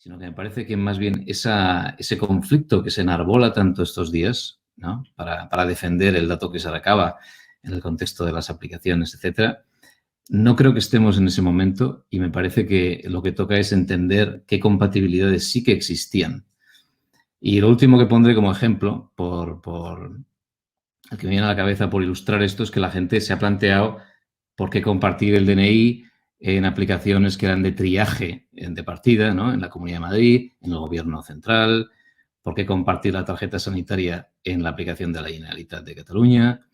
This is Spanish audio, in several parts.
sino que me parece que más bien ese conflicto que se enarbola tanto estos días, ¿no? Para defender el dato que se recaba en el contexto de las aplicaciones, etcétera, no creo que estemos en ese momento y me parece que lo que toca es entender qué compatibilidades sí que existían. Y lo último que pondré como ejemplo, el que me viene a la cabeza por ilustrar esto, es que la gente se ha planteado por qué compartir el DNI en aplicaciones que eran de triaje de partida, ¿no? En la Comunidad de Madrid, en el Gobierno central, por qué compartir la tarjeta sanitaria en la aplicación de la Generalitat de Cataluña,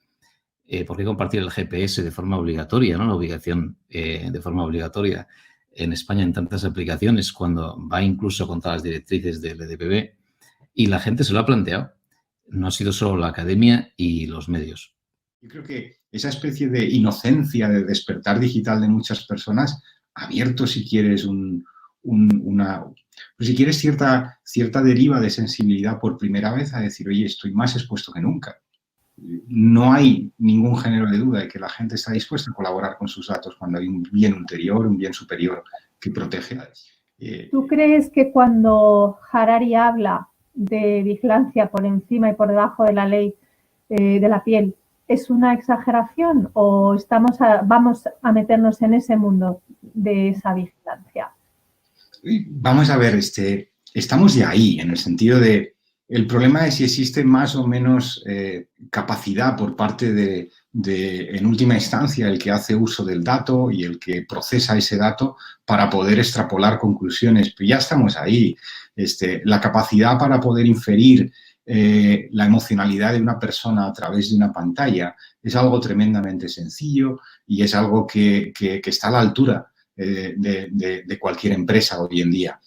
por qué compartir el GPS de forma obligatoria, ¿no? La obligación de forma obligatoria en España en tantas aplicaciones cuando va incluso contra las directrices del EDPB. Y la gente se lo ha planteado. No ha sido solo la academia y los medios. Yo creo que esa especie de inocencia, de despertar digital de muchas personas ha abierto, si quieres, si quieres, cierta deriva de sensibilidad por primera vez a decir, oye, estoy más expuesto que nunca. No hay ningún género de duda de que la gente está dispuesta a colaborar con sus datos cuando hay un bien ulterior, un bien superior que protege. ¿Tú crees que cuando Harari habla de vigilancia por encima y por debajo de la ley de la piel, es una exageración o vamos a meternos en ese mundo de esa vigilancia? Vamos a ver, estamos ya ahí, en el sentido de, el problema es si existe más o menos capacidad por parte de, en última instancia, el que hace uso del dato y el que procesa ese dato para poder extrapolar conclusiones. Pero ya estamos ahí. La capacidad para poder inferir la emocionalidad de una persona a través de una pantalla es algo tremendamente sencillo y es algo que está a la altura de cualquier empresa hoy en día.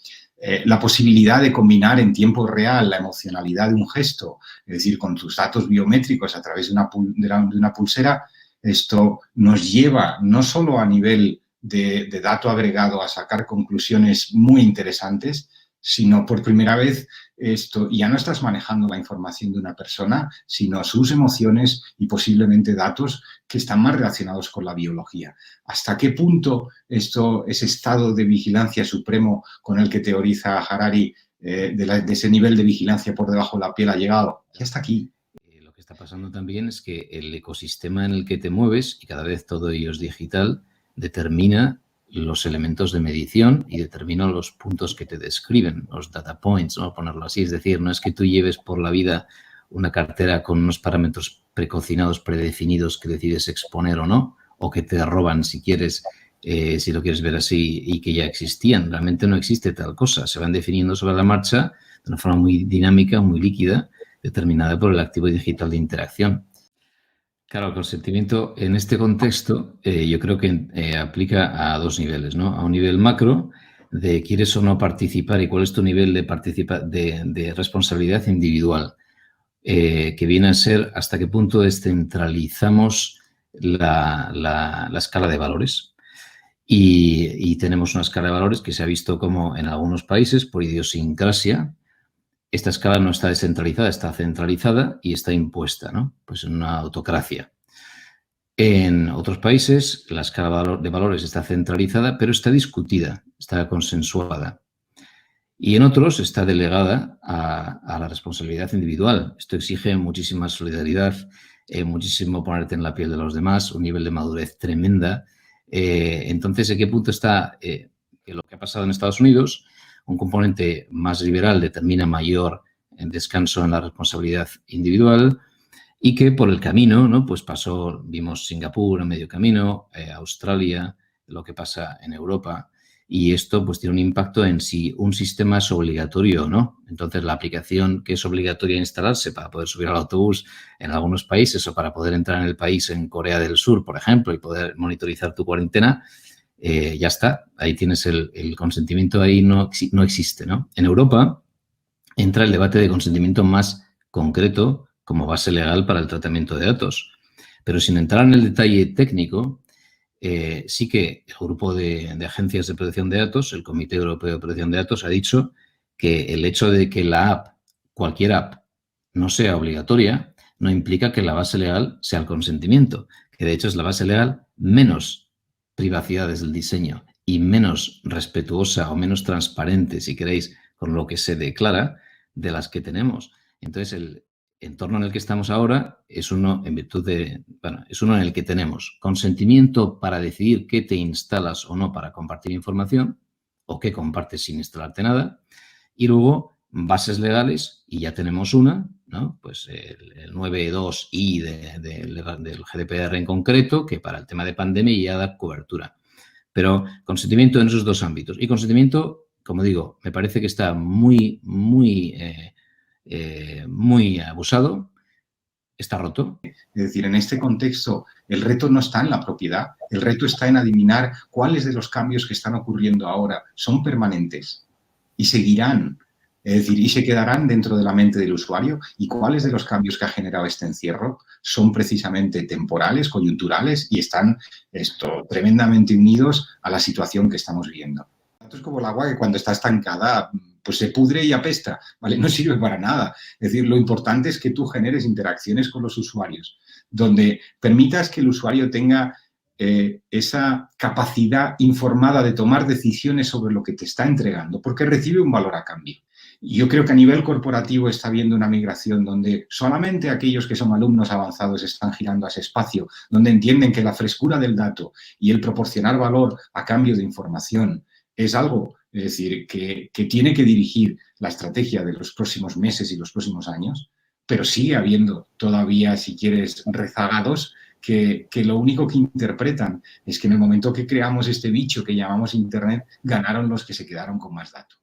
La posibilidad de combinar en tiempo real la emocionalidad de un gesto, es decir, con tus datos biométricos a través de una pulsera, esto nos lleva no solo a nivel de dato agregado a sacar conclusiones muy interesantes, sino por primera vez ya no estás manejando la información de una persona, sino sus emociones y posiblemente datos que están más relacionados con la biología. ¿Hasta qué punto ese estado de vigilancia supremo con el que teoriza Harari, de ese nivel de vigilancia por debajo de la piel ha llegado? Ya está aquí. Lo que está pasando también es que el ecosistema en el que te mueves, y cada vez todo ello es digital, determina los elementos de medición y determina los puntos que te describen, los data points, ¿no? Ponerlo así. Es decir, no es que tú lleves por la vida una cartera con unos parámetros precocinados, predefinidos que decides exponer o no, o que te roban si quieres, si lo quieres ver así, y que ya existían. Realmente no existe tal cosa. Se van definiendo sobre la marcha de una forma muy dinámica, muy líquida, determinada por el activo digital de interacción. Claro, el consentimiento en este contexto yo creo que aplica a dos niveles, ¿no? A un nivel macro de quieres o no participar y cuál es tu nivel de responsabilidad individual, que viene a ser hasta qué punto descentralizamos la escala de valores. Y tenemos una escala de valores que se ha visto como en algunos países, por idiosincrasia, esta escala no está descentralizada, está centralizada y está impuesta, ¿no? Pues en una autocracia. En otros países la escala de valores está centralizada, pero está discutida, está consensuada. Y en otros está delegada a la responsabilidad individual. Esto exige muchísima solidaridad, muchísimo ponerte en la piel de los demás, un nivel de madurez tremenda. Entonces, ¿en qué punto está lo que ha pasado en Estados Unidos? Un componente más liberal determina mayor descanso en la responsabilidad individual y que por el camino, ¿no? Pues vimos Singapur a medio camino, Australia, lo que pasa en Europa, y esto pues tiene un impacto en si un sistema es obligatorio o no. Entonces la aplicación que es obligatoria instalarse para poder subir al autobús en algunos países o para poder entrar en el país en Corea del Sur, por ejemplo, y poder monitorizar tu cuarentena, ya está, ahí tienes el consentimiento, ahí no existe, ¿no? En Europa entra el debate de consentimiento más concreto como base legal para el tratamiento de datos. Pero sin entrar en el detalle técnico, sí que el grupo de agencias de protección de datos, el Comité Europeo de Protección de Datos, ha dicho que el hecho de que cualquier app, no sea obligatoria, no implica que la base legal sea el consentimiento, que de hecho es la base legal menos privacidad desde el diseño y menos respetuosa o menos transparente, si queréis, con lo que se declara, de las que tenemos. Entonces, el entorno en el que estamos ahora es uno en virtud de, bueno, es uno en el que tenemos consentimiento para decidir qué te instalas o no para compartir información o qué compartes sin instalarte nada, y luego bases legales, y ya tenemos una, ¿no? Pues el 9.2i del GDPR en concreto, que para el tema de pandemia ya da cobertura. Pero consentimiento en esos dos ámbitos. Y consentimiento, como digo, me parece que está muy abusado, está roto. Es decir, en este contexto, el reto no está en la propiedad, el reto está en adivinar cuáles de los cambios que están ocurriendo ahora son permanentes y seguirán, es decir, y se quedarán dentro de la mente del usuario, y cuáles de los cambios que ha generado este encierro son precisamente temporales, coyunturales, y están tremendamente unidos a la situación que estamos viviendo. Esto es como el agua que cuando está estancada pues se pudre y apesta, ¿vale? No sirve para nada. Es decir, lo importante es que tú generes interacciones con los usuarios, donde permitas que el usuario tenga esa capacidad informada de tomar decisiones sobre lo que te está entregando, porque recibe un valor a cambio. Y yo creo que a nivel corporativo está habiendo una migración donde solamente aquellos que son alumnos avanzados están girando a ese espacio, donde entienden que la frescura del dato y el proporcionar valor a cambio de información es algo, es decir, que tiene que dirigir la estrategia de los próximos meses y los próximos años, pero sigue habiendo todavía, si quieres, rezagados que lo único que interpretan es que en el momento que creamos este bicho que llamamos Internet, ganaron los que se quedaron con más datos.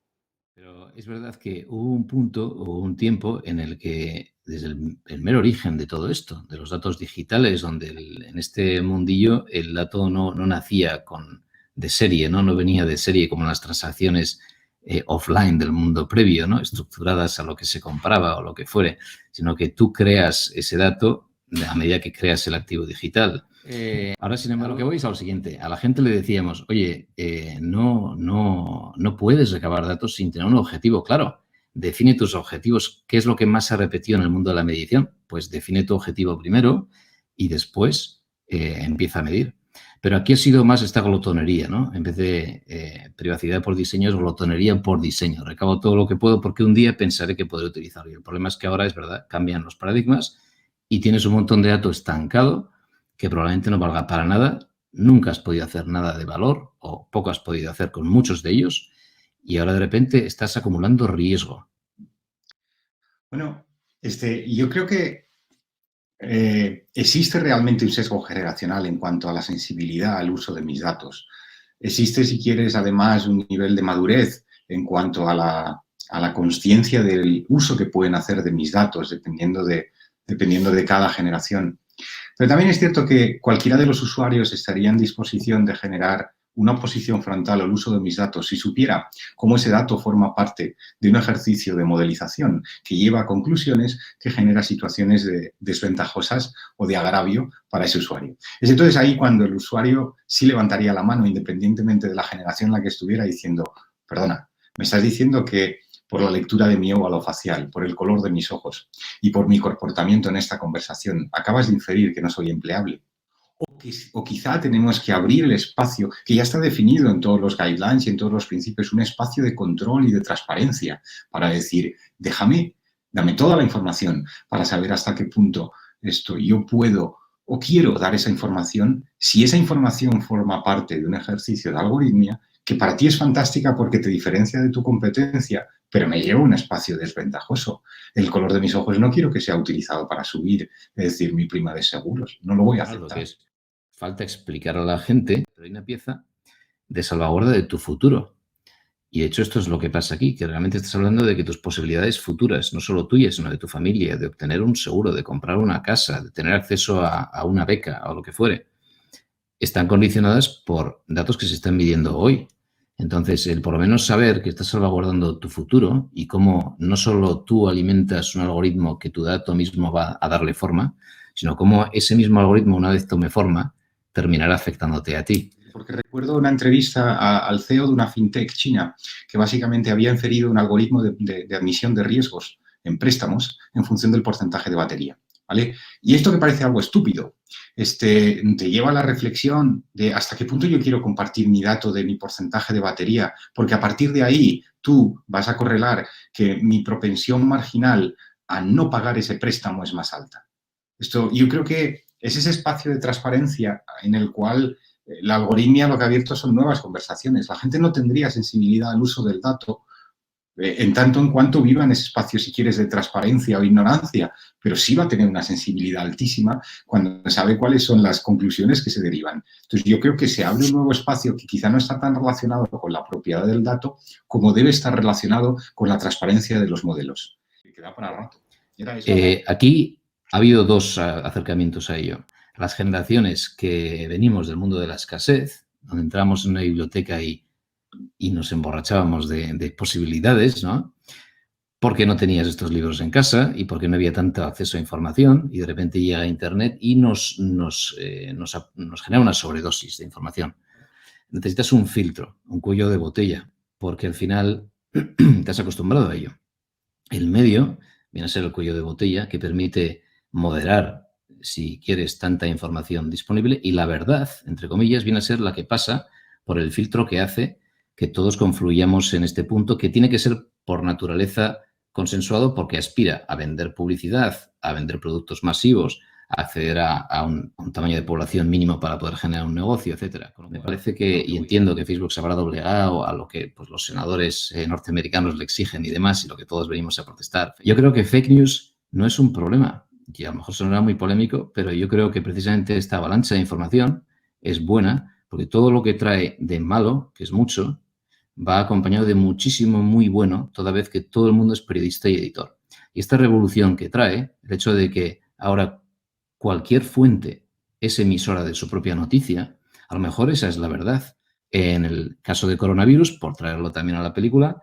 Pero es verdad que hubo un punto o un tiempo en el que, desde el mero origen de todo esto, de los datos digitales, donde en este mundillo el dato no nacía de serie, ¿no? Venía de serie como las transacciones offline del mundo previo, ¿no? Estructuradas a lo que se compraba o lo que fuere, sino que tú creas ese dato a medida que creas el activo digital. Ahora, sin embargo, lo que voy es a lo siguiente. A la gente le decíamos, oye, no puedes recabar datos sin tener un objetivo claro. Define tus objetivos. ¿Qué es lo que más se ha repetido en el mundo de la medición? Pues define tu objetivo primero y después empieza a medir. Pero aquí ha sido más esta glotonería, ¿no? En vez de privacidad por diseño, es glotonería por diseño. Recabo todo lo que puedo porque un día pensaré que podré utilizarlo. Y el problema es que ahora, es verdad, cambian los paradigmas y tienes un montón de datos estancado que probablemente no valga para nada, nunca has podido hacer nada de valor o poco has podido hacer con muchos de ellos y ahora de repente estás acumulando riesgo. Bueno, yo creo que existe realmente un sesgo generacional en cuanto a la sensibilidad al uso de mis datos. Existe, si quieres, además, un nivel de madurez en cuanto a la consciencia del uso que pueden hacer de mis datos, dependiendo de cada generación. Pero también es cierto que cualquiera de los usuarios estaría en disposición de generar una oposición frontal al uso de mis datos si supiera cómo ese dato forma parte de un ejercicio de modelización que lleva a conclusiones que genera situaciones desventajosas o de agravio para ese usuario. Es entonces ahí cuando el usuario sí levantaría la mano, independientemente de la generación en la que estuviera, diciendo, perdona, me estás diciendo que por la lectura de mi óvalo facial, por el color de mis ojos y por mi comportamiento en esta conversación, acabas de inferir que no soy empleable. O quizá tenemos que abrir el espacio que ya está definido en todos los guidelines y en todos los principios, un espacio de control y de transparencia para decir, dame toda la información para saber hasta qué punto yo puedo o quiero dar esa información, si esa información forma parte de un ejercicio de algoritmia que para ti es fantástica porque te diferencia de tu competencia, pero me lleva a un espacio desventajoso. El color de mis ojos no quiero que sea utilizado para subir, es decir, mi prima de seguros. No lo voy a aceptar. Lo que es, falta explicar a la gente, pero hay una pieza de salvaguarda de tu futuro. Y de hecho esto es lo que pasa aquí, que realmente estás hablando de que tus posibilidades futuras, no solo tuyas, sino de tu familia, de obtener un seguro, de comprar una casa, de tener acceso a una beca o lo que fuere, están condicionadas por datos que se están midiendo hoy. Entonces, el por lo menos saber que estás salvaguardando tu futuro y cómo no solo tú alimentas un algoritmo que tu dato mismo va a darle forma, sino cómo ese mismo algoritmo, una vez tome forma, terminará afectándote a ti. Porque recuerdo una entrevista al CEO de una fintech china que básicamente había inferido un algoritmo de admisión de riesgos en préstamos en función del porcentaje de batería, ¿vale? Y esto que parece algo estúpido, te lleva a la reflexión de hasta qué punto yo quiero compartir mi dato de mi porcentaje de batería, porque a partir de ahí tú vas a correlar que mi propensión marginal a no pagar ese préstamo es más alta. Yo creo que es ese espacio de transparencia en el cual la algoritmia lo que ha abierto son nuevas conversaciones. La gente no tendría sensibilidad al uso del dato en tanto en cuanto viva en ese espacio, si quieres, de transparencia o ignorancia, pero sí va a tener una sensibilidad altísima cuando sabe cuáles son las conclusiones que se derivan. Entonces, yo creo que se abre un nuevo espacio que quizá no está tan relacionado con la propiedad del dato como debe estar relacionado con la transparencia de los modelos. Que da para rato. Aquí ha habido dos acercamientos a ello. Las generaciones que venimos del mundo de la escasez, donde entramos en una biblioteca y nos emborrachábamos de posibilidades, ¿no? Porque no tenías estos libros en casa y porque no había tanto acceso a información, y de repente llega Internet y nos genera una sobredosis de información. Necesitas un filtro, un cuello de botella, porque al final te has acostumbrado a ello. El medio viene a ser el cuello de botella que permite moderar, si quieres, tanta información disponible, y la verdad, entre comillas, viene a ser la que pasa por el filtro que hace que todos confluyamos en este punto, que tiene que ser por naturaleza consensuado porque aspira a vender publicidad, a vender productos masivos, a acceder a un tamaño de población mínimo para poder generar un negocio, etcétera. Me parece que, y entiendo que Facebook se habrá doblegado a lo que pues, los senadores norteamericanos le exigen y demás, y lo que todos venimos a protestar. Yo creo que fake news no es un problema, y a lo mejor sonará muy polémico, pero yo creo que precisamente esta avalancha de información es buena, porque todo lo que trae de malo, que es mucho, va acompañado de muchísimo muy bueno, toda vez que todo el mundo es periodista y editor. Y esta revolución que trae, el hecho de que ahora cualquier fuente es emisora de su propia noticia, a lo mejor esa es la verdad. En el caso de coronavirus, por traerlo también a la película,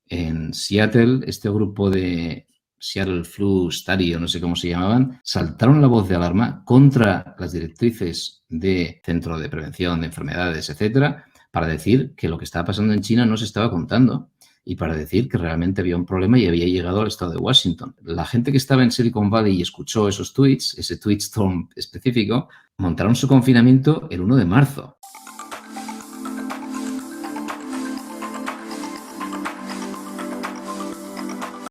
en Seattle, este grupo de Seattle Flu Study, o no sé cómo se llamaban, saltaron la voz de alarma contra las directrices de Centro de Prevención de Enfermedades, etcétera, para decir que lo que estaba pasando en China no se estaba contando y para decir que realmente había un problema y había llegado al estado de Washington. La gente que estaba en Silicon Valley y escuchó esos tweets, ese tweetstorm específico, montaron su confinamiento el 1 de marzo.